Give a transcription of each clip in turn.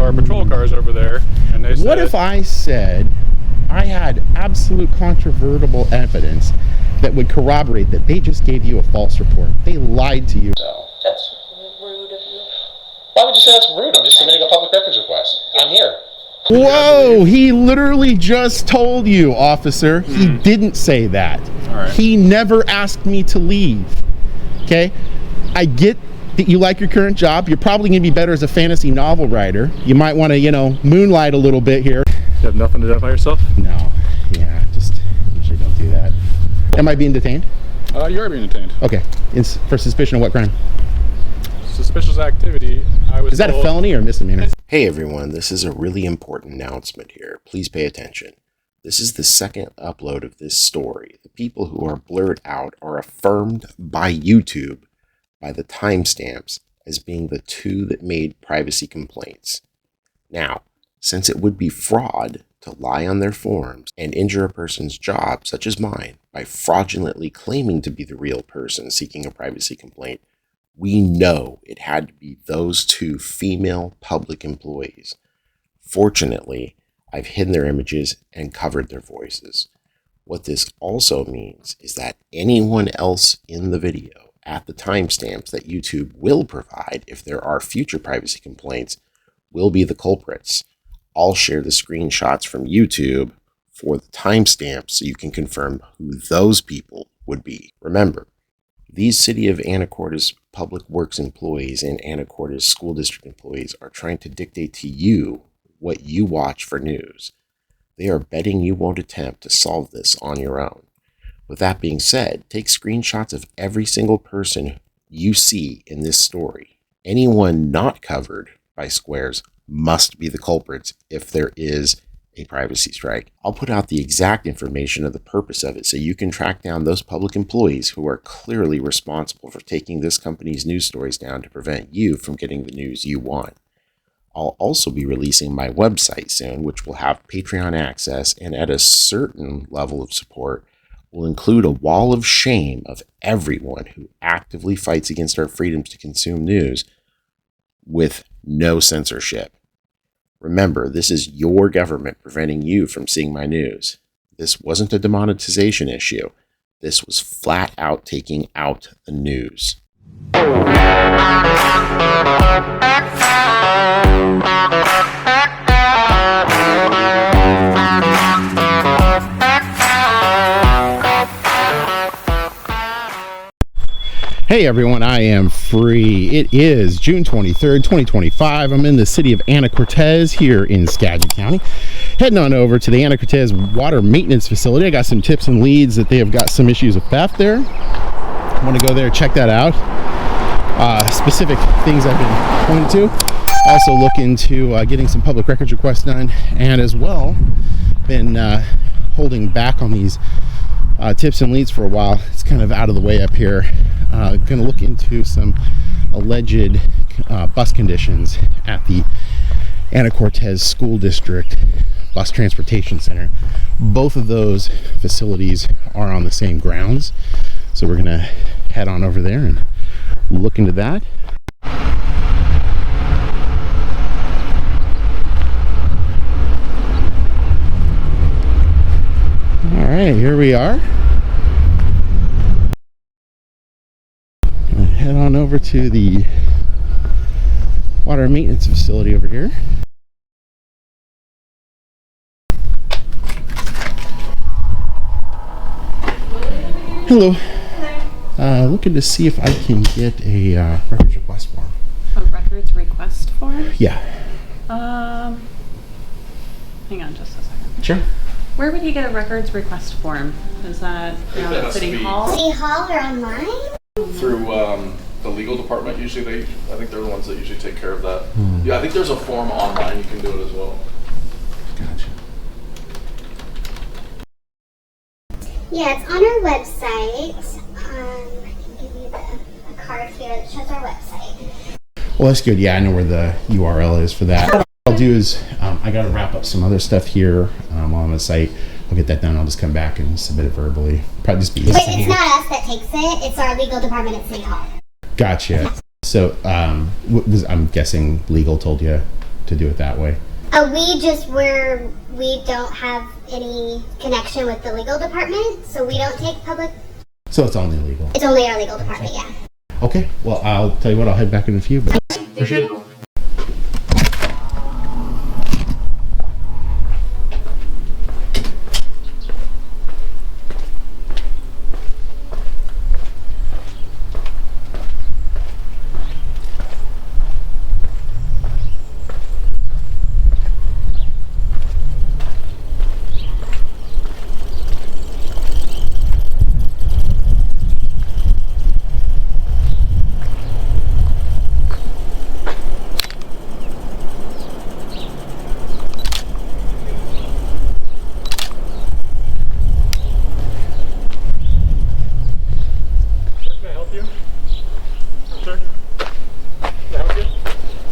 our patrol cars over there, and they said, what if I said I had absolute controvertible evidence that would corroborate that they just gave you a false report? They lied to you. No, that's rude of you. Why would you say that's rude? I'm just submitting a public records request. I'm here. Whoa, he literally just told you, officer. He didn't say that. All right. He never asked me to leave. Okay? I get that you like your current job. You're probably going to be better as a fantasy novel writer. You might want to, moonlight a little bit here. You have nothing to do by yourself? No. Yeah, just usually don't do that. Am I being detained? You are being detained. Okay. For suspicion of what crime? Suspicious activity. Is that a felony or a misdemeanor? Hey everyone, this is a really important announcement here. Please pay attention. This is the second upload of this story. The people who are blurred out are affirmed by YouTube by the timestamps as being the two that made privacy complaints. Now, since it would be fraud to lie on their forms and injure a person's job, such as mine, by fraudulently claiming to be the real person seeking a privacy complaint, we know it had to be those two female public employees. Fortunately, I've hidden their images and covered their voices. What this also means is that anyone else in the video at the timestamps that YouTube will provide if there are future privacy complaints will be the culprits. I'll share the screenshots from YouTube for the timestamps so you can confirm who those people would be. Remember, these City of Anacortes Public Works employees and Anacortes School District employees are trying to dictate to you what you watch for news. They are betting you won't attempt to solve this on your own. With that being said, take screenshots of every single person you see in this story. Anyone not covered by squares must be the culprits if there is a privacy strike. I'll put out the exact information of the purpose of it so you can track down those public employees who are clearly responsible for taking this company's news stories down to prevent you from getting the news you want. I'll also be releasing my website soon, which will have Patreon access and at a certain level of support will include a wall of shame of everyone who actively fights against our freedoms to consume news with no censorship. Remember, this is your government preventing you from seeing my news. This wasn't a demonetization issue. This was flat out taking out the news. Hey everyone, I am free. It is June 23rd, 2025. I'm in the city of Anacortes here in Skagit County. Heading on over to the Anacortes water maintenance facility. I got some tips and leads that they have got some issues with theft there. I want to go there, check that out. Specific things I've been pointing to. Also look into getting some public records requests done, and as well been holding back on these tips and leads for a while. It's kind of out of the way up here. Going to look into some alleged bus conditions at the Anacortes School District Bus Transportation Center. Both of those facilities are on the same grounds, so we're going to head on over there and look into that. All right, here we are. Head on over to the water maintenance facility over here. Hello. Looking to see if I can get a records request form. A records request form? Yeah. Hang on just a second. Sure. Where would you get a records request form? Is that at City Hall? City Hall or online? Through the legal department, usually I think they're the ones that usually take care of that. Yeah, I think there's a form online, you can do it as well. Gotcha. Yeah, it's on our website. I can give you a card here that shows our website. Well, that's good. Yeah, I know where the URL is for that. What I'll do is I got to wrap up some other stuff here on the site. I'll get that done. I'll just come back and submit it verbally. Probably just be easy. But it's not us that takes it. It's our legal department at City Hall. Gotcha. So I'm guessing legal told you to do it that way? We don't have any connection with the legal department, so we don't take public. So it's only legal. It's only our legal department, yeah. Okay, well, I'll tell you what, I'll head back in a few, but appreciate it.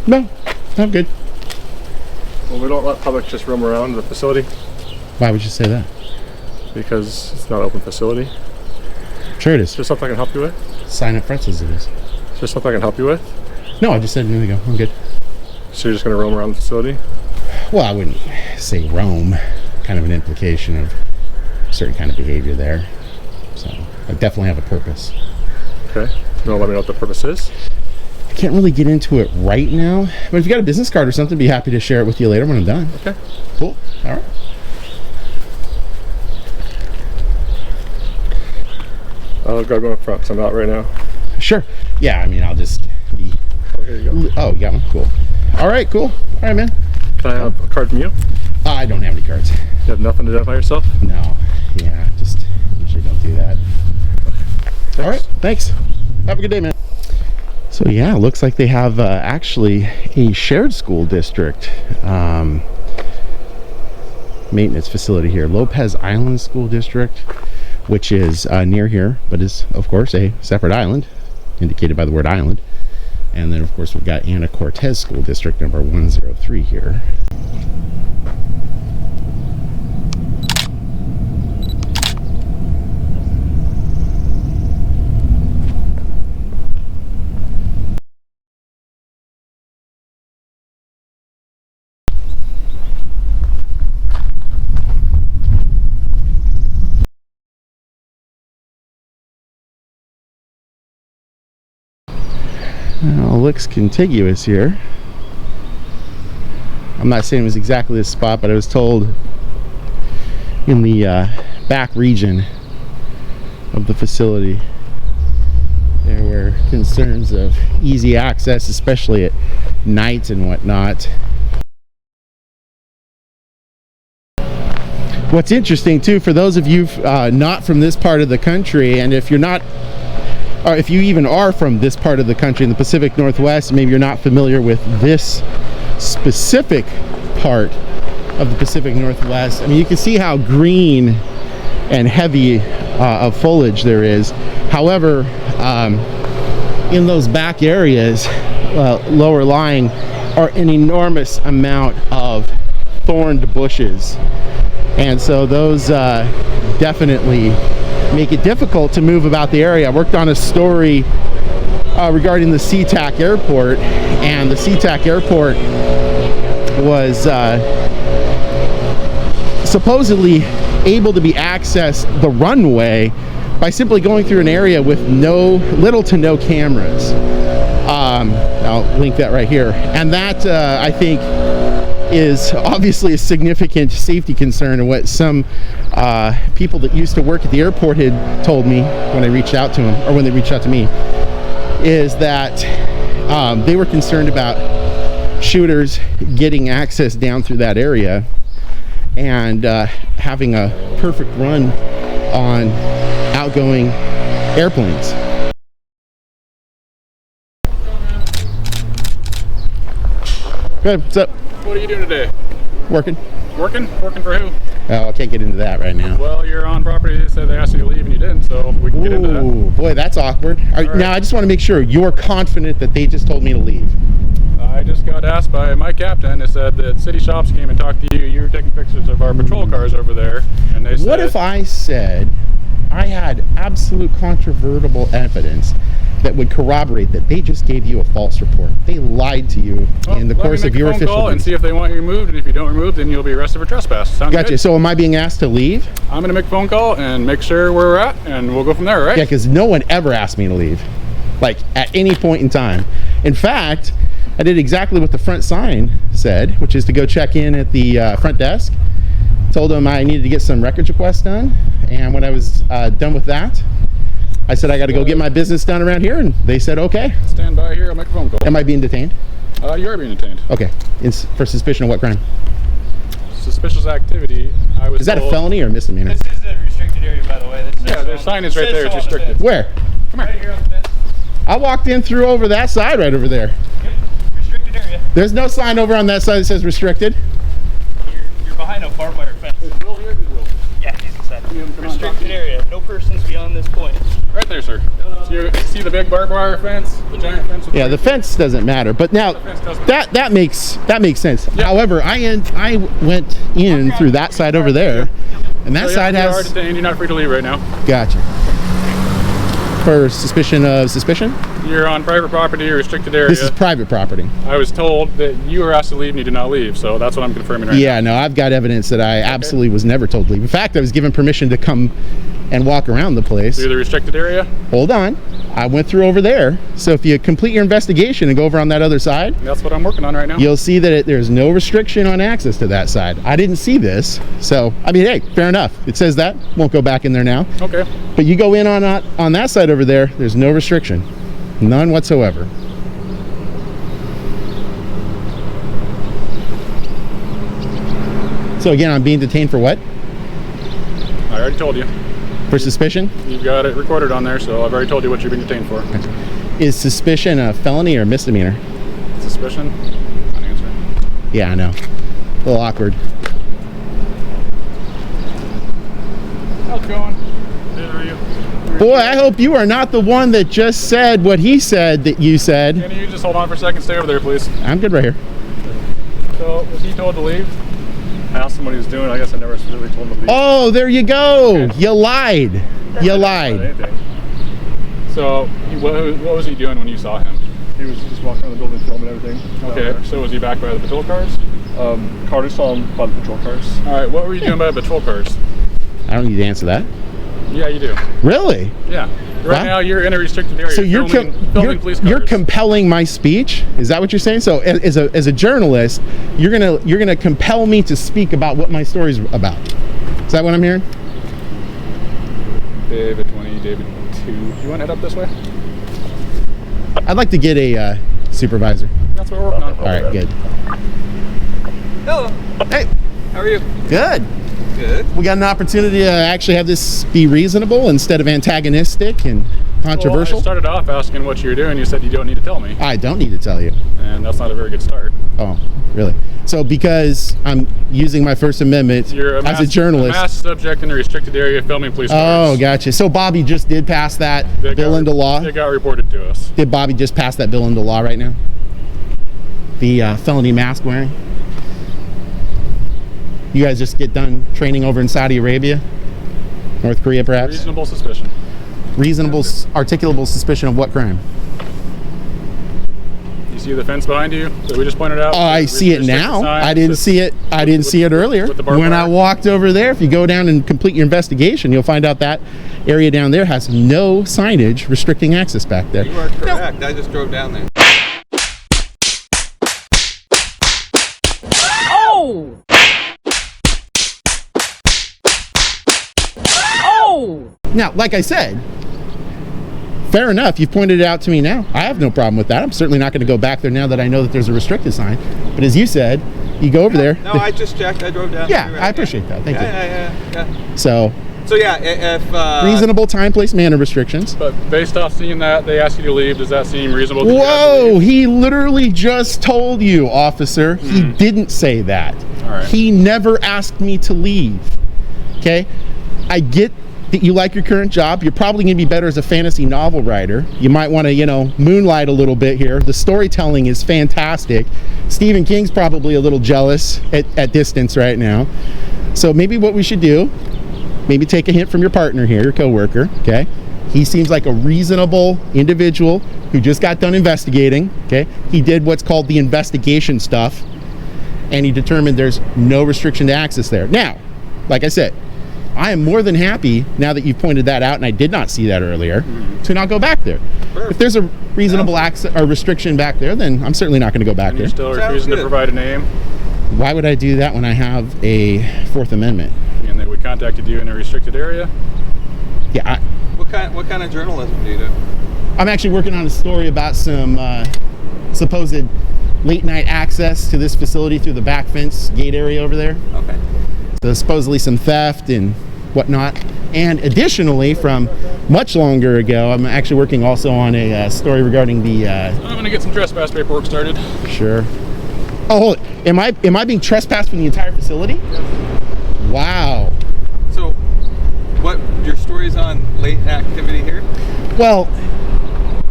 No, I'm good. Well, we don't let public just roam around the facility Why would you say that? because it's not an open facility. Sure it Is is. there something I can help you with? Sign up front says it is. Is there something I can help you with? No, I just said a minute ago. I'm good. So you're just going to roam around the facility? Well, I wouldn't say roam. Kind of an implication of certain kind of behavior there. So I definitely have a purpose. Okay. You want to let me know what the purpose is? I can't really get into it right now, but if you got a business card or something, I'd be happy to share it with you later when I'm done. Okay. Cool. All right. I'll go up front because I'm out right now. Sure. Yeah, I mean, I'll just be... Oh, here you go. Oh, you got one? Cool. All right, cool. All right, man. Can I have a card from you? I don't have any cards. You have nothing to identify yourself? No. Yeah, just usually don't do that. Thanks. All right, thanks. Have a good day, man. So yeah, it looks like they have actually a shared school district maintenance facility here. Lopez Island School District, which is near here, but is of course a separate island, indicated by the word island. And then of course we've got Anacortes School District number 103 here. Well, it looks contiguous here. I'm not saying it was exactly this spot, but I was told in the back region of the facility there were concerns of easy access, especially at night and whatnot. What's interesting too, for those of you not from this part of the country, and if you're not, or if you even are from this part of the country in the Pacific Northwest, maybe you're not familiar with this specific part of the Pacific Northwest. I mean, you can see how green and heavy of foliage there is. However, in those back areas, lower lying, are an enormous amount of thorned bushes. And so those definitely make it difficult to move about the area. I worked on a story regarding the SeaTac airport, and the SeaTac airport was supposedly able to be accessed the runway by simply going through an area with little to no cameras. I'll link that right here. And that I think is obviously a significant safety concern, and what some people that used to work at the airport had told me when I reached out to them, or when they reached out to me, is that they were concerned about shooters getting access down through that area and having a perfect run on outgoing airplanes. Good, what's up? What are you doing today? Working. Working? Working for who? Oh, I can't get into that right now. Well, you're on property. They said they asked you to leave and you didn't, so we can get into that. Ooh, boy, that's awkward. right. Now, I just want to make sure you're confident that they just told me to leave. I just got asked by my captain. They said that city shops came and talked to you. You were taking pictures of our patrol cars over there, and they said... What if I said I had absolute controvertible evidence that would corroborate that they just gave you a false report. They lied to you in the course of your official official call and duty. see if they want you removed, and if you don't remove, then you'll be arrested for trespass. Sound Gotcha. good? So am I being asked to leave? I'm gonna make a phone call and make sure where we're at, and we'll go from there, right? Yeah, because no one ever asked me to leave, like at any point in time. In fact, I did exactly what the front sign said, which is to go check in at the front desk. Told them I needed to get some records requests done, and when I was done with that, I said I got to go get my business done around here, and they said okay. Stand by here, I'll make a phone call. Am I being detained? You are being detained. Okay. For suspicion of what crime? Suspicious activity. Is that a felony or a misdemeanor? This is a restricted area, by the way. Yeah, their sign is right there. It's restricted. Where? Come here. Right here on the fence. I walked in through over that side right over there. Yep. Restricted area. There's no sign over on that side that says restricted. You're behind a barbed wire fence. Yeah, he's inside. Restricted area. No persons beyond this point. Right there, sir. So you see the big barbed wire fence? The giant fence? With Yeah, the fence doesn't matter, but now that makes sense. Yep. However, I went in through that side over there, and that side You are has. detained. You're not free to leave right now. Gotcha. For suspicion of suspicion? You're on private property, restricted area. This is private property. I was told that you were asked to leave and you did not leave, so that's what I'm confirming right now. Yeah, no, I've got evidence that I absolutely was never told to leave. In fact, I was given permission to come and walk around the place. Through the restricted area? Hold on. I went through over there. So if you complete your investigation and go over on that other side, That's what I'm working on right now. you'll see that there's no restriction on access to that side. I didn't see this. So, I mean, hey, fair enough. It says that. Won't go back in there now. Okay. But you go in on that side over there, there's no restriction. None whatsoever. So again, I'm being detained for what? I already told you. For suspicion? You've got it recorded on there, so I've already told you what you're being detained for. Is suspicion a felony or misdemeanor? Suspicion? Unanswered. Yeah, I know. A little awkward. How's it going? Good, how are you? Boy, I hope you are not the one that just said what he said that you said. Can you just hold on for a second? Stay over there, please. I'm good right here. So, was he told to leave? I asked him what he was doing. I guess I never really told him to leave. Oh, there you go. Okay. You lied. You Not lied. anything. So, what was he doing when you saw him? He was just walking around the building filming everything. Okay, so was he back by the patrol cars? Carter saw him by the patrol cars. All right, what were you doing by the patrol cars? I don't need to answer that. Yeah, you do. Really? Yeah. Right Wow. now, you're in a restricted area. So you're filming police cars. you're compelling my speech? Is that what you're saying? So as a journalist, you're gonna compel me to speak about what my story's about. Is that what I'm hearing? David 20, David 2. You want to head up this way? I'd like to get a supervisor. That's what we're working on. All right, good. Hello. Hey, How are you? good. Good. We got an opportunity to actually have this be reasonable instead of antagonistic and controversial. Well, I started off asking what you're doing. You said you don't need to tell me, I don't need to tell you. and that's not a very good start. Oh, really? So because I'm using my First Amendment You're as a journalist. mass subject in a restricted area filming police cars. Oh, gotcha. So Bobby just did pass that It bill got- into law. It got reported to us. Did Bobby just pass that bill into law right now? The felony mask wearing? You guys just get done training over in Saudi Arabia? North Korea, perhaps? Reasonable suspicion. Reasonable, articulable suspicion of what crime? You see the fence behind you that we just pointed out? Oh, I see it Restricted now. sign I didn't that's- see it. I didn't see it earlier. with the barbed When I wire. walked over there, if you go down and complete your investigation, you'll find out that area down there has no signage restricting access back there. You are correct. I just drove down there. Oh! Oh! Now, like I said, fair enough. You've pointed it out to me now. I have no problem with that. I'm certainly not going to go back there now that I know that there's a restricted sign. But as you said, you go over there. No, I just checked. I drove down. Yeah, You're right. I appreciate that. Thank you. Yeah. So, So yeah, if reasonable time, place, manner restrictions. But based off seeing that, they asked you to leave. Does that seem reasonable? Did you have to Whoa, leave? he literally just told you, officer. He didn't say that. All right. He never asked me to leave. Okay? I get that you like your current job. You're probably going to be better as a fantasy novel writer. You might want to, moonlight a little bit here. The storytelling is fantastic. Stephen King's probably a little jealous at distance right now. So maybe what we should do, maybe take a hint from your partner here, your coworker, okay? He seems like a reasonable individual who just got done investigating. Okay, he did what's called the investigation stuff, and he determined there's no restriction to access there. Now, like I said, I am more than happy, now that you've pointed that out, and I did not see that earlier, to not go back there. Perfect. If there's a reasonable access or restriction back there, then I'm certainly not going to go back and there. You're still refusing to provide a name? Why would I do that when I have a Fourth Amendment? And they would contacted you in a restricted area? Yeah. What kind of journalism do you do? I'm actually working on a story about some supposed late night access to this facility through the back fence gate area over there. Okay. So supposedly some theft and whatnot. And additionally, from much longer ago, I'm actually working also on a story regarding the... I'm going to get some trespass paperwork started. Sure. Oh, am I being trespassed from the entire facility? Wow. So, what, your story's on late activity here? Well,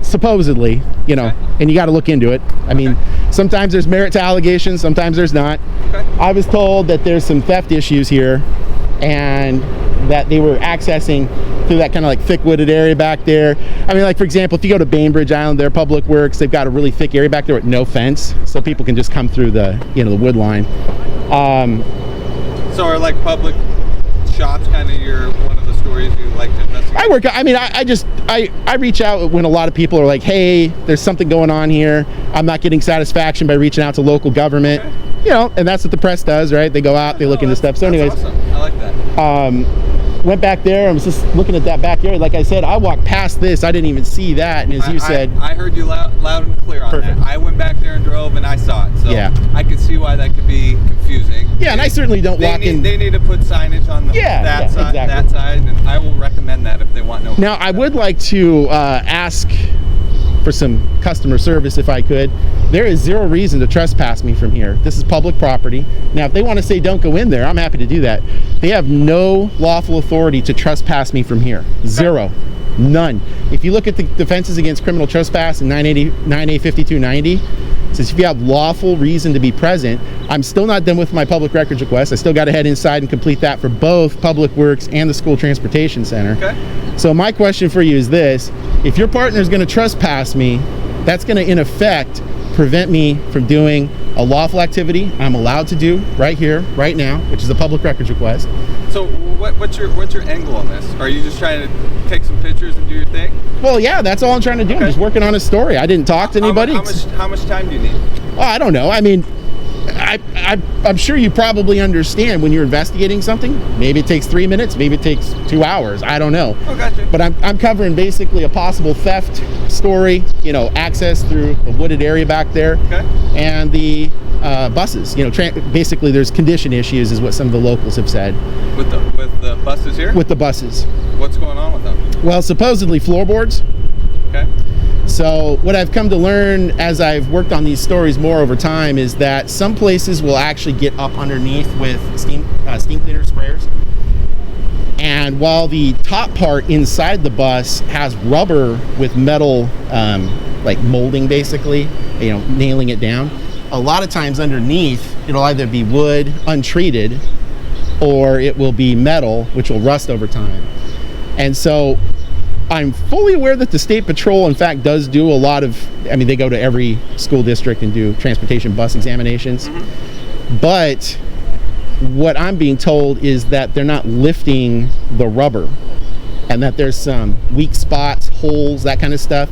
supposedly, you know, and you got to look into it. I mean, sometimes there's merit to allegations, sometimes there's not. I was told that there's some theft issues here, and that they were accessing through that kind of like thick wooded area back there. I mean, like for example, if you go to Bainbridge Island, their public works, they've got a really thick area back there with no fence, so people can just come through the, you know, the wood line. So are like public shops kind of one of the stories you like to investigate? I reach out when a lot of people are like, hey, there's something going on here. I'm not getting satisfaction by reaching out to local government. Okay. You know, and that's what the press does, right? They go out, they look into stuff. So anyways, awesome. I like that. Went back there. I was just looking at that backyard. Like I said, I walked past this. I didn't even see that. And as you said, I heard you loud and clear on perfect. that. I went back there and drove, and I saw it. So yeah. I could see why that could be confusing. Yeah, and I certainly don't walk in. They need to put signage on that side, exactly. That side, and I will recommend that if they want no. Now, I would like to ask for some customer service if I could. There is zero reason to trespass me from here. This is public property. Now, if they want to say don't go in there, I'm happy to do that. They have no lawful authority to trespass me from here. Zero. None. If you look at the Defenses Against Criminal Trespass in 9A 5290, it says if you have lawful reason to be present. I'm still not done with my public records request. I still got to head inside and complete that for both Public Works and the School Transportation Center. Okay. So my question for you is this: if your partner is going to trespass me, that's going to in effect prevent me from doing a lawful activity I'm allowed to do right here, right now, which is a public records request. So what's your angle on this? Are you just trying to take some pictures and do your thing? Well, yeah, that's all I'm trying to do. Okay. I'm just working on a story. I didn't talk to anybody. How much time do you need? Oh, I don't know. I mean, I'm sure you probably understand when you're investigating something. Maybe it takes 3 minutes. Maybe it takes 2 hours. I don't know. Oh, gotcha. But I'm covering basically a possible theft story. You know, access through a wooded area back there, and the buses. You know, basically there's condition issues, is what some of the locals have said. With the buses here? With the buses. What's going on with them? Well, supposedly floorboards. Okay. So what I've come to learn as I've worked on these stories more over time is that some places will actually get up underneath with steam cleaner sprayers. And while the top part inside the bus has rubber with metal, like molding basically, you know, nailing it down, a lot of times underneath it'll either be wood untreated or it will be metal, which will rust over time. And so I'm fully aware that the State Patrol, in fact, does do a lot of, I mean, they go to every school district and do transportation bus examinations. Mm-hmm. But what I'm being told is that they're not lifting the rubber and that there's some weak spots, holes, that kind of stuff.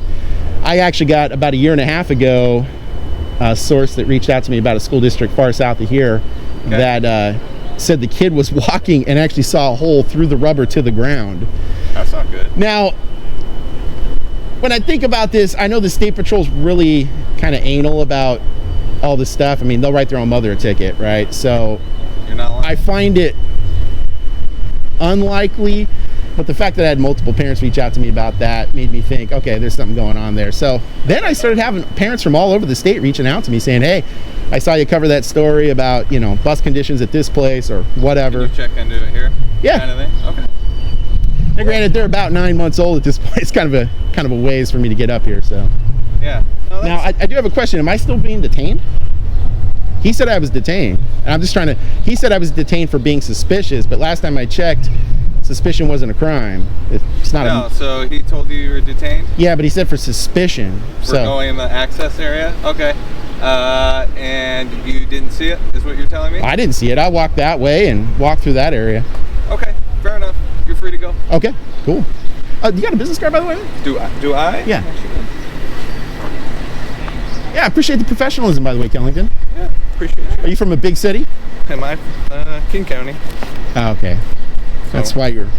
I actually got, about a year and a half ago, a source that reached out to me about a school district far south of here that said the kid was walking and actually saw a hole through the rubber to the ground. That's not good. Now, when I think about this, I know the State Patrol's really kind of anal about all this stuff. I mean, they'll write their own mother a ticket, right? So you're not lying. I find it unlikely, but the fact that I had multiple parents reach out to me about that made me think, okay, there's something going on there. So then I started having parents from all over the state reaching out to me saying, hey, I saw you cover that story about, you know, bus conditions at this place or whatever. Can you check into it here? Yeah. Kind of thing? Okay. Now, granted, they're about 9 months old at this point. It's kind of a ways for me to get up here. So. Yeah. No, now I do have a question. Am I still being detained? He said I was detained, and I'm just trying to. He said I was detained for being suspicious, but last time I checked, suspicion wasn't a crime. It's not No, a... so he told you were detained Yeah, but he said for suspicion. for So going in the access area? Okay. And you didn't see it, is what you're telling me? I didn't see it. I walked that way and walked through that area. Okay, fair enough. You're free to go. Okay, cool. You got a business card, by the way? Do I? Yeah. Yeah, I appreciate the professionalism, by the way, Kellington. Yeah, appreciate you. Are you from a big city? Am I? King County. Oh, okay. That's why you're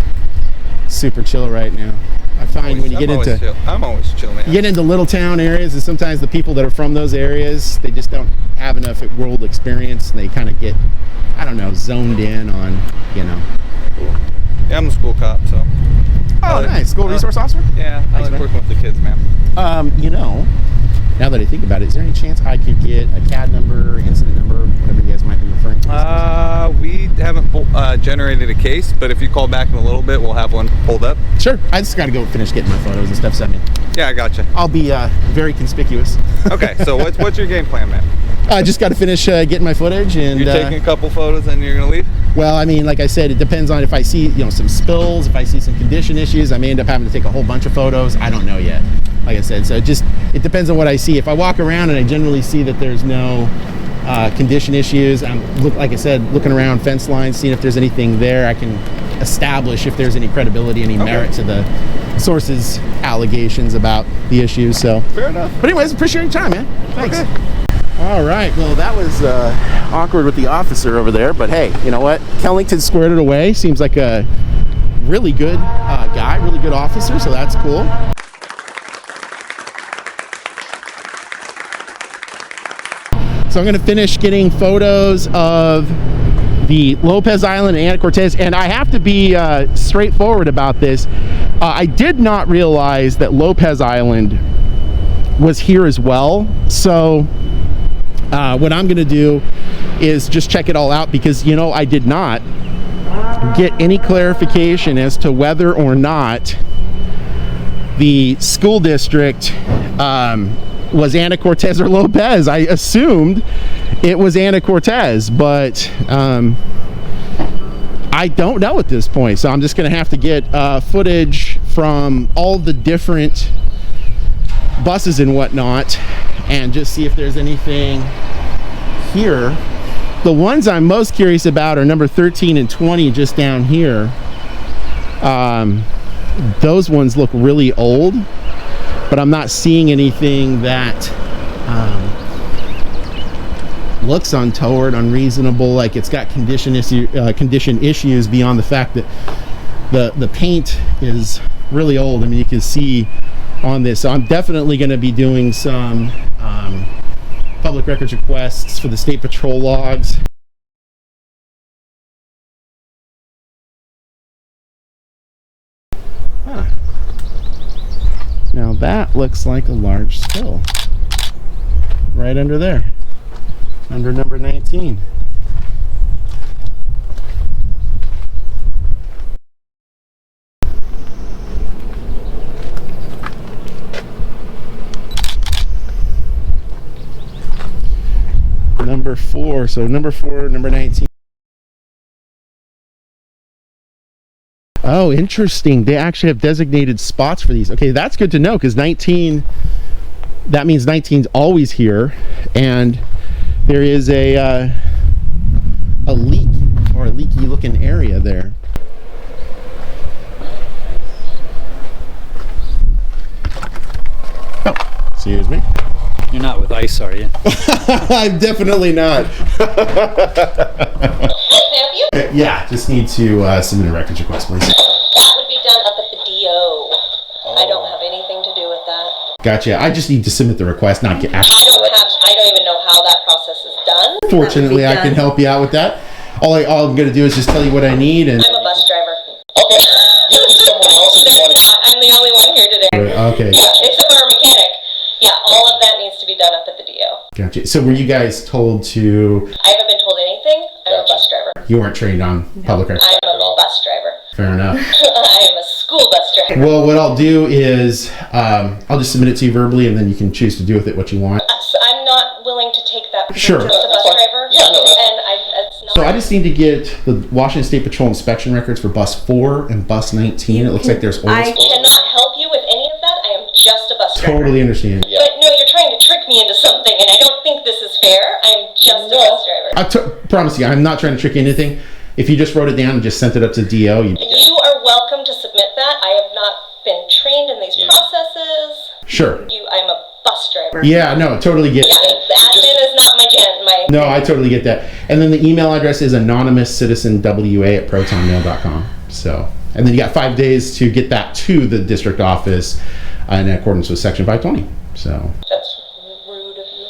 super chill right now. I find when you get into I'm always chill, man. you get into little town areas, and sometimes the people that are from those areas, they just don't have enough world experience, and they kind of get, I don't know, zoned in on, you know. Yeah, I'm a school cop, so. Oh, nice. School resource officer? Yeah, I like working with the kids, man. You know, now that I think about it, is there any chance I could get a CAD number, incident number, whatever you guys might be referring to? We haven't generated a case, but if you call back in a little bit, we'll have one pulled up. Sure. I just got to go finish getting my photos and stuff sent me. Yeah, I gotcha. I'll be very conspicuous. Okay, so what's your game plan, man? I just got to finish getting my footage, and You're taking a couple photos and you're gonna leave? well, I mean, like I said, it depends on if I see, you know, some spills, if I see some condition issues. I may end up having to take a whole bunch of photos. I don't know yet. Like I said, so it depends on what I see. If I walk around and I generally see that there's no condition issues, like I said, looking around fence lines, seeing if there's anything there, I can establish if there's any credibility, any merit to the source's allegations about the issues. So fair enough. But anyways, appreciate your time, man. Thanks. Okay. All right. Well, that was awkward with the officer over there, but hey, you know what? Kellington squared it away. Seems like a really good guy, really good officer, so that's cool. So I'm going to finish getting photos of the Lopez Island and Anacortes, and I have to be straightforward about this. I did not realize that Lopez Island was here as well. So what I'm going to do is just check it all out, because, you know, I did not get any clarification as to whether or not the school district was Anacortes or Lopez. I assumed it was Anacortes, but I don't know at this point. So I'm just going to have to get footage from all the different buses and whatnot, and just see if there's anything here. The ones I'm most curious about are number 13 and 20, just down here. Those ones look really old, but I'm not seeing anything that looks untoward, unreasonable, like it's got condition issues beyond the fact that the paint is really old. I mean, you can see on this. So I'm definitely going to be doing some public records requests for the state patrol logs. Huh. Now that looks like a large spill right under there, under number 19. Number 4, so number 4, number 19. Oh, interesting. They actually have designated spots for these. Okay, that's good to know, because 19, that means 19's always here, and there is a leak, or a leaky looking area there. Oh, excuse me. You're not with ICE, are you? I'm definitely not. Yeah, just need to submit a records request, please. That would be done up at the DO. I don't have anything to do with that. Gotcha. I just need to submit the request, not get asked. I don't even know how that process is done. Fortunately, I can help you out with that. All I'm going to do is just tell you what I need, and I'm a bus driver. Okay. I'm the only one here today. Okay. Yeah, except for a mechanic. Yeah, all of that needs to be done up at the DO. Gotcha. So were you guys told to... I haven't been told anything. I'm a bus driver. You weren't trained on public records? I'm a bus driver. Fair enough. I am a school bus driver. Well, what I'll do is I'll just submit it to you verbally, and then you can choose to do with it what you want. I'm not willing to take that Sure. as a bus driver. Yeah, no, and it's not So I just need to get the Washington State Patrol inspection records for bus 4 and bus 19. It looks like there's oil I spill. cannot help you with any of that. I am just a bus driver. Totally understand. But no, you're trying to trick me into something, and I don't think this is fair. I am just a bus driver. I promise you, I'm not trying to trick you into anything. If you just wrote it down and just sent it up to DO, You are welcome to submit that. I have not been trained in these processes. Sure. I'm a bus driver. Yeah, no, totally get it. Admin is not my No, I totally get that. And then the email address is anonymouscitizenwa@protonmail.com. So, and then you got 5 days to get that to the district office in accordance with Section 520. So. That's rude of you.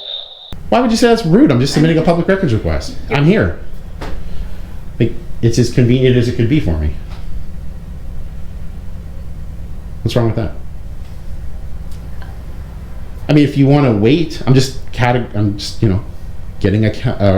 Why would you say that's rude? I'm just submitting a public records request. I'm here. Like, it's as convenient as it could be for me. What's wrong with that? I mean, if you want to wait, I'm just getting a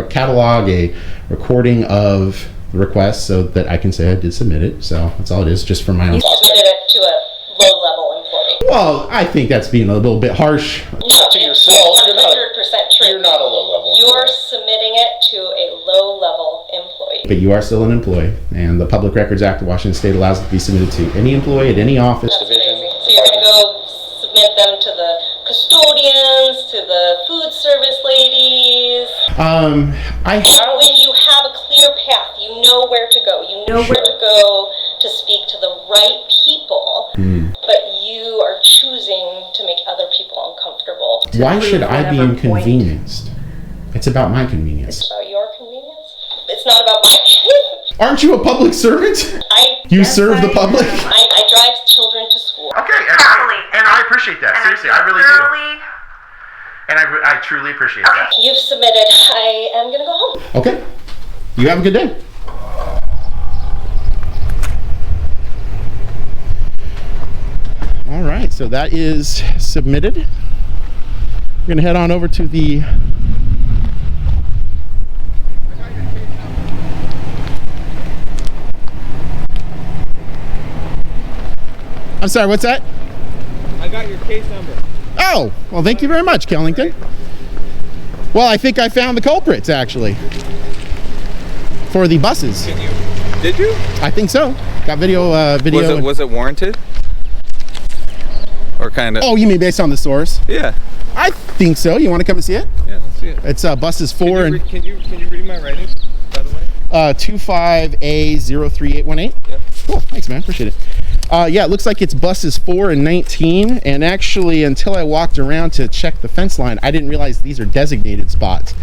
catalog, a recording of the request so that I can say I did submit it. So that's all it is, just for my own. You submitted it to a low-level employee. Well, I think that's being a little bit harsh. Not to yourself. You're 100% true. You're not a low-level employee. You're submitting it to a low-level employee. But you are still an employee, and the Public Records Act of Washington State allows it to be submitted to any employee at any office. That's crazy. So you're going to go submit them to the custodians, to the food service ladies. I And when you have a clear path, you know where to go. You know where to go to speak to the right people, but you are choosing to make other people uncomfortable. Why should I be inconvenienced? It's about my convenience. It's about your convenience. It's not about my convenience. Aren't you a public servant? You serve the public? I drive children to school. Okay, and I appreciate that. Seriously, I really do. And I truly appreciate that. You've submitted. I am going to go home. Okay. You have a good day. All right, so that is submitted. We're going to head on over to the I'm sorry, what's that? I got your case number. Oh, well, thank you very much, Kellington. Well, I think I found the culprits, actually, for the buses. Did you? I think so. Got video. Was it warranted? Or kind of? Oh, you mean based on the source? Yeah. I think so. You want to come and see it? Yeah, let's see it. It's buses 4 and. Can you read my writing, by the way? 25A03818. Yep. Cool. Thanks, man. Appreciate it. Yeah, it looks like it's buses 4 and 19. And actually, until I walked around to check the fence line, I didn't realize these are designated spots.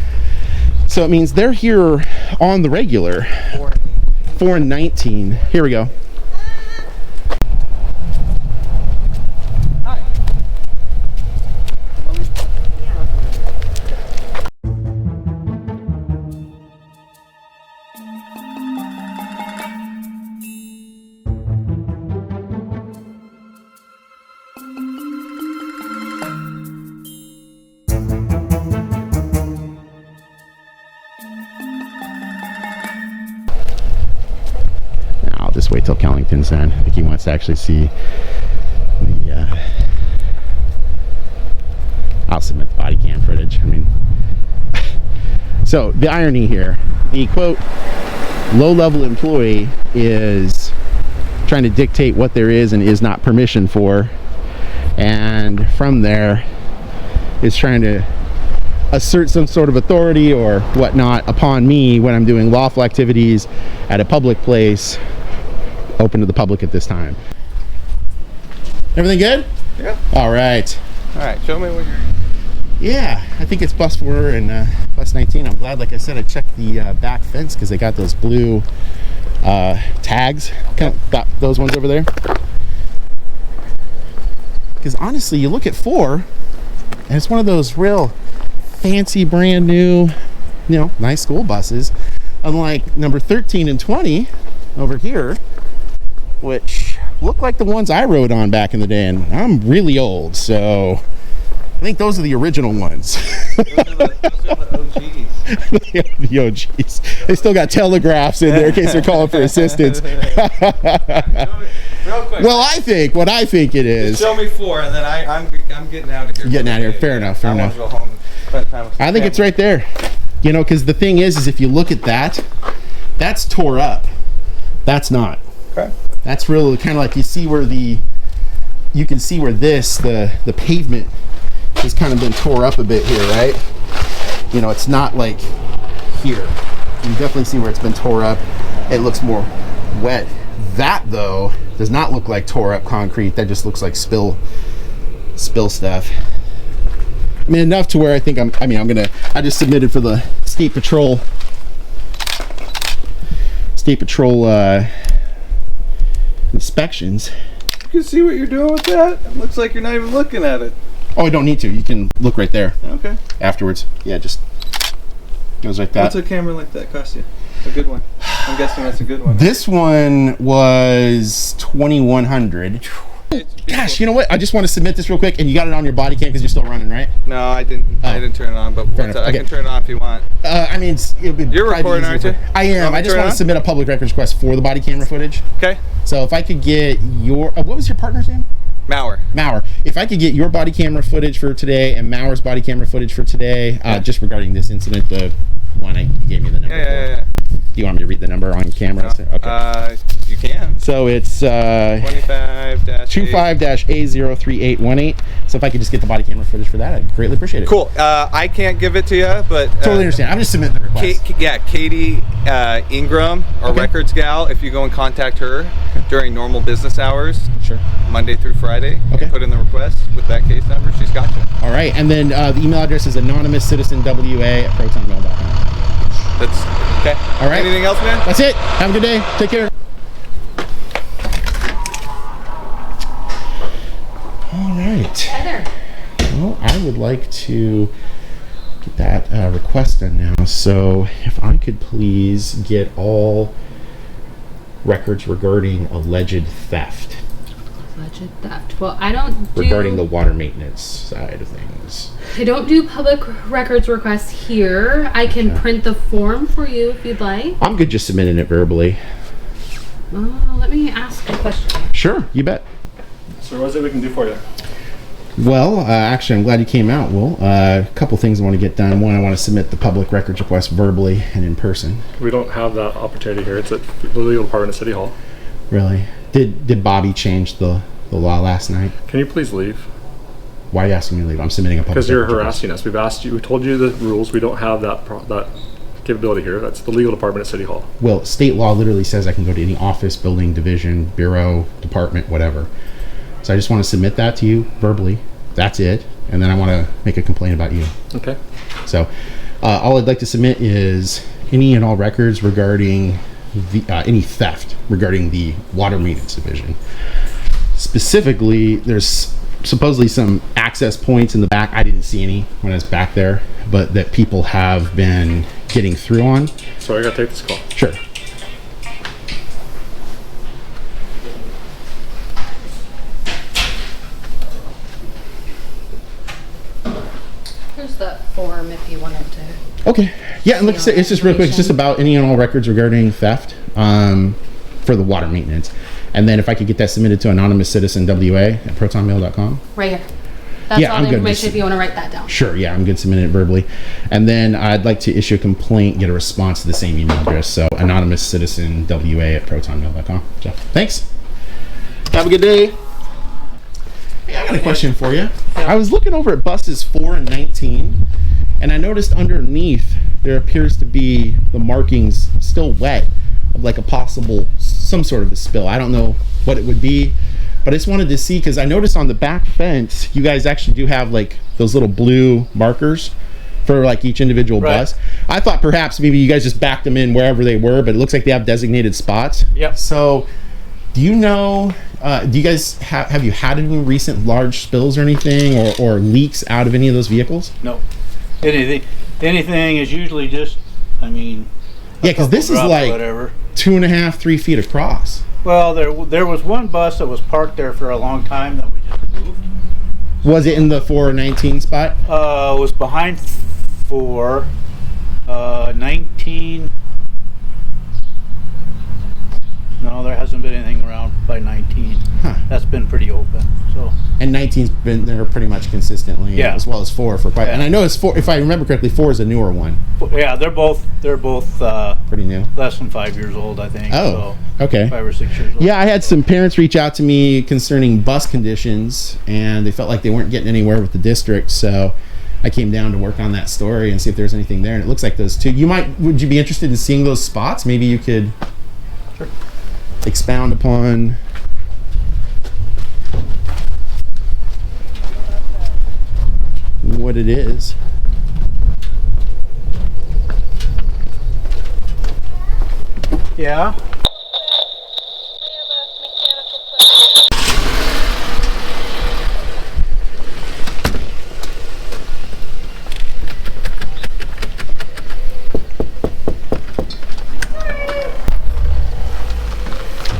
So it means they're here on the regular. 4 and 19. Here we go. Just wait till Kellington's done. I think he wants to actually see the I'll submit the body cam footage. I mean, so the irony here, the quote low-level employee is trying to dictate what there is and is not permission for, and from there is trying to assert some sort of authority or whatnot upon me when I'm doing lawful activities at a public place open to the public at this time. Everything good? Yeah. All right. All right, show me what you're... Yeah, I think it's bus 4 and bus 19. I'm glad, like I said, I checked the back fence because they got those blue tags. Got those ones over there. Because honestly, you look at 4 and it's one of those real fancy, brand new, nice school buses. Unlike number 13 and 20 over here, which look like the ones I rode on back in the day, and I'm really old, so I think those are the original ones. Those are the OGs. The OGs. They still got telegraphs in there in case they're calling for assistance. Real quick. Well, what I think it is. Just show me 4, and then I'm getting out of here. Getting out of here. Fair enough. I want to go home and spend time with I think it's right there. Because the thing is if you look at that, That's tore up. That's not. Okay. That's really kind of like you can see where the pavement has kind of been tore up a bit here, right? You know, it's not like here. You can definitely see where it's been tore up. It looks more wet. That though does not look like tore up concrete. That just looks like spill stuff. I mean, enough to where I think I just submitted for the State Patrol inspections. You can see what you're doing with that? It looks like you're not even looking at it. Oh, I don't need to. You can look right there. Okay. Afterwards. Yeah, just goes like that. What's a camera like that cost you? A good one. I'm guessing that's a good one. This one was $2,100. Gosh, you know what? I just want to submit this real quick, and you got it on your body cam because you're still running, right? No, I didn't. I didn't turn it on, but I can turn it on if you want. I mean, you're recording, aren't you? I am. I just want to submit a public records request for the body camera footage. Okay. So if I could get your, what was your partner's name? Maurer. If I could get your body camera footage for today and Maurer's body camera footage for today, just regarding this incident, the one you gave me the number. Yeah. Do you want me to read the number on camera? No. Okay. You can. So it's 25-A03818. So if I could just get the body camera footage for that, I'd greatly appreciate it. Cool. I can't give it to you, but totally understand. I'm just submitting the request. Katie Ingram, our records gal. If you go and contact her during normal business hours, sure, Monday through Friday, and put in the request with that case number, she's got you. All right, and then the email address is anonymouscitizenwa@protonmail.com. That's okay. All right. Anything else, man? That's it. Have a good day. Take care. All right. Hi there. Well, I would like to get that request done now. So if I could please get all records regarding alleged theft. Alleged theft. Well, I don't do... Regarding the water maintenance side of things. I don't do public records requests here. I can print the form for you if you'd like. I'm good just submitting it verbally. Let me ask a question. Sure, you bet. So what is it we can do for you? Well, actually, I'm glad you came out, Will. A couple things I want to get done. One, I want to submit the public records request verbally and in person. We don't have that opportunity here. It's at the legal department at City Hall. Really? Did Bobby change the law last night? Can you please leave? Why are you asking me to leave? I'm submitting a public records Because you're harassing us. We've asked you. We told you the rules. We don't have that capability here. That's the legal department at City Hall. Well, state law literally says I can go to any office, building, division, bureau, department, whatever. So I just want to submit that to you verbally. That's it. And then I want to make a complaint about you. Okay. So all I'd like to submit is any and all records regarding any theft regarding the water maintenance division. Specifically, there's supposedly some access points in the back. I didn't see any when I was back there, but that people have been getting through on. So I gotta take this call. Sure. Here's the form if you wanted to. Okay. Yeah, and like I said, it's just real quick. It's just about any and all records regarding theft for the water maintenance. And then if I could get that submitted to anonymouscitizenwa@protonmail.com. Right here. That's all the information if you want to write that down. Sure, yeah, I'm good submitting it verbally. And then I'd like to issue a complaint, get a response to the same email address. So anonymouscitizenwa@protonmail.com. So thanks. Have a good day. Hey, I got a question for you. I was looking over at buses 4 and 19, and I noticed underneath there appears to be the markings still wet of like a possible, some sort of a spill. I don't know what it would be, but I just wanted to see, because I noticed on the back fence, you guys actually do have like those little blue markers for like each individual bus. I thought perhaps maybe you guys just backed them in wherever they were, but it looks like they have designated spots. Yep. So do you know, do you guys have you had any recent large spills or anything, or leaks out of any of those vehicles? No. Anything is usually just, I mean, yeah, because this is like 2.5-3 feet across. Well, there was one bus that was parked there for a long time that we just moved. Was it in the 419 spot? It was behind 19. No, there hasn't been anything around by 19. Huh. That's been pretty open. So. And 19's been there pretty much consistently, Yeah. as well as 4 for quite. And I know it's 4. If I remember correctly, 4 is a newer one. Yeah, they're both pretty new, less than 5 years old, I think. Oh, so okay. 5 or 6 years old. Yeah, I had some parents reach out to me concerning bus conditions, and they felt like they weren't getting anywhere with the district, so I came down to work on that story and see if there's anything there. And it looks like those two. Would you be interested in seeing those spots? Maybe you could expound upon. What it is. Yeah.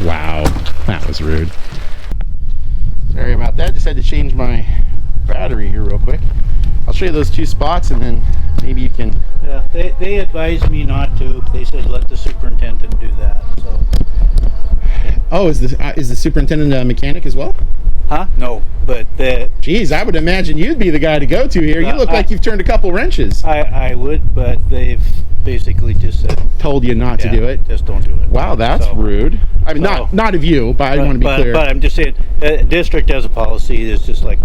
Wow, that was rude. Sorry about that. Just had to change my battery here real quick. I'll show you those 2 spots, and then maybe you can. Yeah, they advised me not to. They said let the superintendent do that. So. Oh, is the superintendent a mechanic as well? Huh? No, but geez, I would imagine you'd be the guy to go to here. You look like you've turned a couple wrenches. I would, but they've basically just said told you not to do it. Just don't do it. Wow, that's rude. I mean, not of you, but I want to be clear. But I'm just saying, district has a policy. It's just like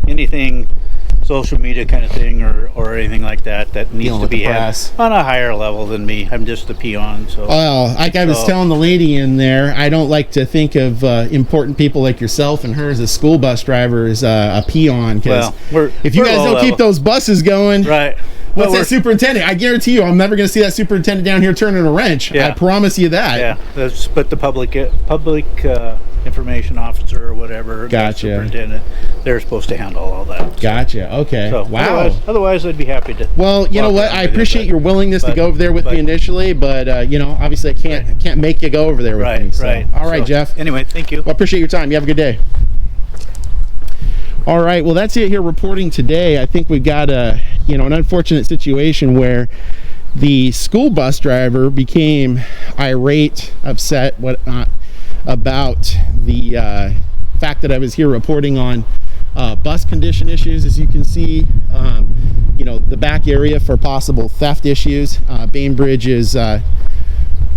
anything social media kind of thing or anything like that needs to be had on a higher level than me. I'm just a peon. So well, like I was telling the lady in there, I don't like to think of important people like yourself and her as a school bus driver as a peon, because if you guys don't keep those buses going, right? What's that superintendent? I guarantee you, I'm never going to see that superintendent down here turning a wrench. I promise you that. Yeah, but the public information officer or whatever, gotcha. Superintendent, they're supposed to handle all that. Gotcha. Okay. So, wow. Otherwise, I'd be happy to. Well, you know what? I appreciate your willingness to go over there with me initially, but obviously I can't make you go over there with me. So. Right. All right, Jeff. Anyway, thank you. Well, I appreciate your time. You have a good day. All right. Well, that's it here reporting today. I think we've got an unfortunate situation where the school bus driver became irate, upset, whatnot, about the fact that I was here reporting on bus condition issues. As you can see, the back area for possible theft issues. Bainbridge is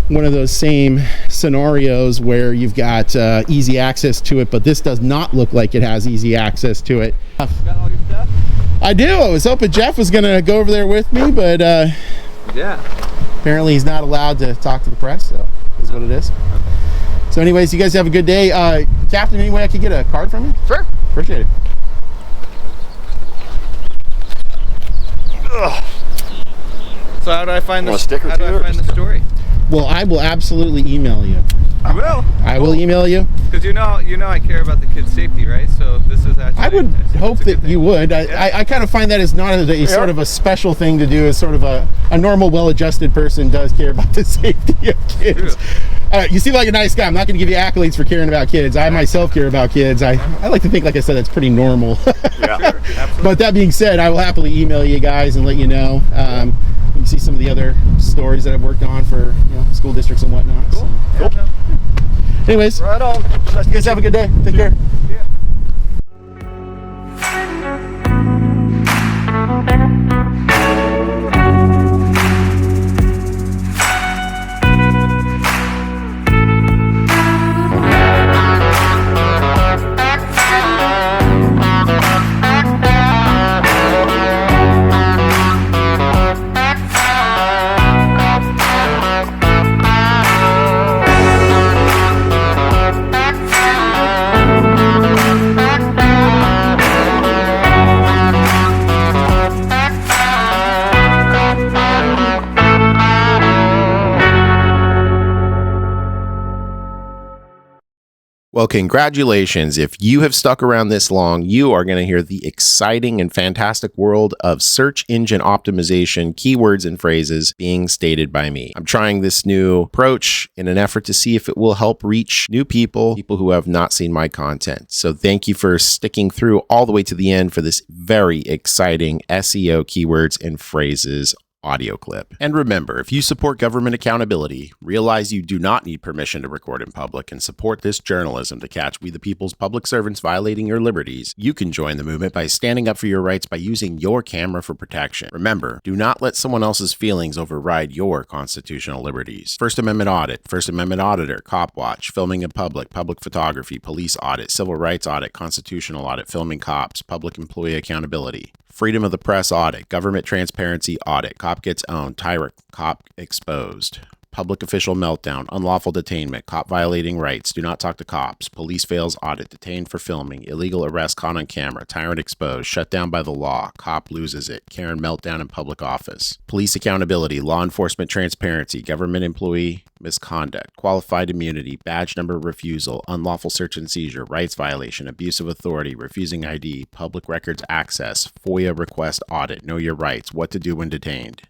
one of those same scenarios where you've got easy access to it, but this does not look like it has easy access to it. Got all your stuff? I do. I was hoping Jeff was going to go over there with me, but apparently he's not allowed to talk to the press, so is what it is. So anyways, you guys have a good day. Captain, any way I could get a card from you? Sure. Appreciate it. Ugh. So how do I find the story? Well, I will absolutely email you. You will? I will email you. Because you know I care about the kids' safety, right? So this is actually... I would hope that you would. I kind of find that as not a sort of a special thing to do, as sort of a normal, well-adjusted person does care about the safety of kids. You seem like a nice guy. I'm not going to give you accolades for caring about kids. I myself care about kids. I like to think, like I said, that's pretty normal. Yeah, absolutely. But that being said, I will happily email you guys and let you know. You can see some of the other stories that I've worked on for school districts and whatnot. Cool. So. Cool. Anyways, right on. You guys have a good day. Take care. Yeah. Well, congratulations. If you have stuck around this long, you are going to hear the exciting and fantastic world of search engine optimization, keywords and phrases being stated by me. I'm trying this new approach in an effort to see if it will help reach new people who have not seen my content. So thank you for sticking through all the way to the end for this very exciting SEO keywords and phrases audio clip. And remember, if you support government accountability, realize you do not need permission to record in public, and support this journalism to catch we the people's public servants violating your liberties, you can join the movement by standing up for your rights by using your camera for protection. Remember, do not let someone else's feelings override your constitutional liberties. First Amendment audit, First Amendment auditor, cop watch, filming in public, public photography, police audit, civil rights audit, constitutional audit, filming cops, public employee accountability. Freedom of the press audit, government transparency audit, cop gets owned, tyrant, cop exposed. Public official meltdown, unlawful detainment, cop violating rights, do not talk to cops, police fails audit, detained for filming, illegal arrest caught on camera, tyrant exposed, shut down by the law, cop loses it, Karen meltdown in public office. Police accountability, law enforcement transparency, government employee misconduct, qualified immunity, badge number refusal, unlawful search and seizure, rights violation, abuse of authority, refusing ID, public records access, FOIA request audit, know your rights, what to do when detained.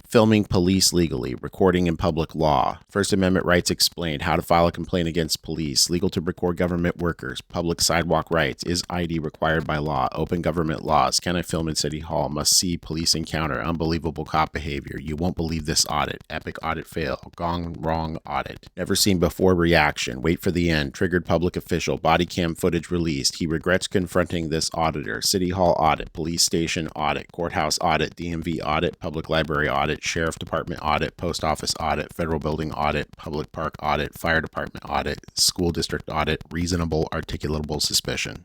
Filming police legally, recording in public law, First Amendment rights explained, how to file a complaint against police, legal to record government workers, public sidewalk rights, is ID required by law, open government laws, can I film in City Hall, must see police encounter, unbelievable cop behavior, you won't believe this audit, epic audit fail, gone wrong audit, never seen before reaction, wait for the end, triggered public official, body cam footage released, he regrets confronting this auditor, City Hall audit, police station audit, courthouse audit, DMV audit, public library audit, Sheriff Department audit, Post Office audit, Federal Building audit, Public Park audit, Fire Department audit, School District audit, reasonable articulable suspicion.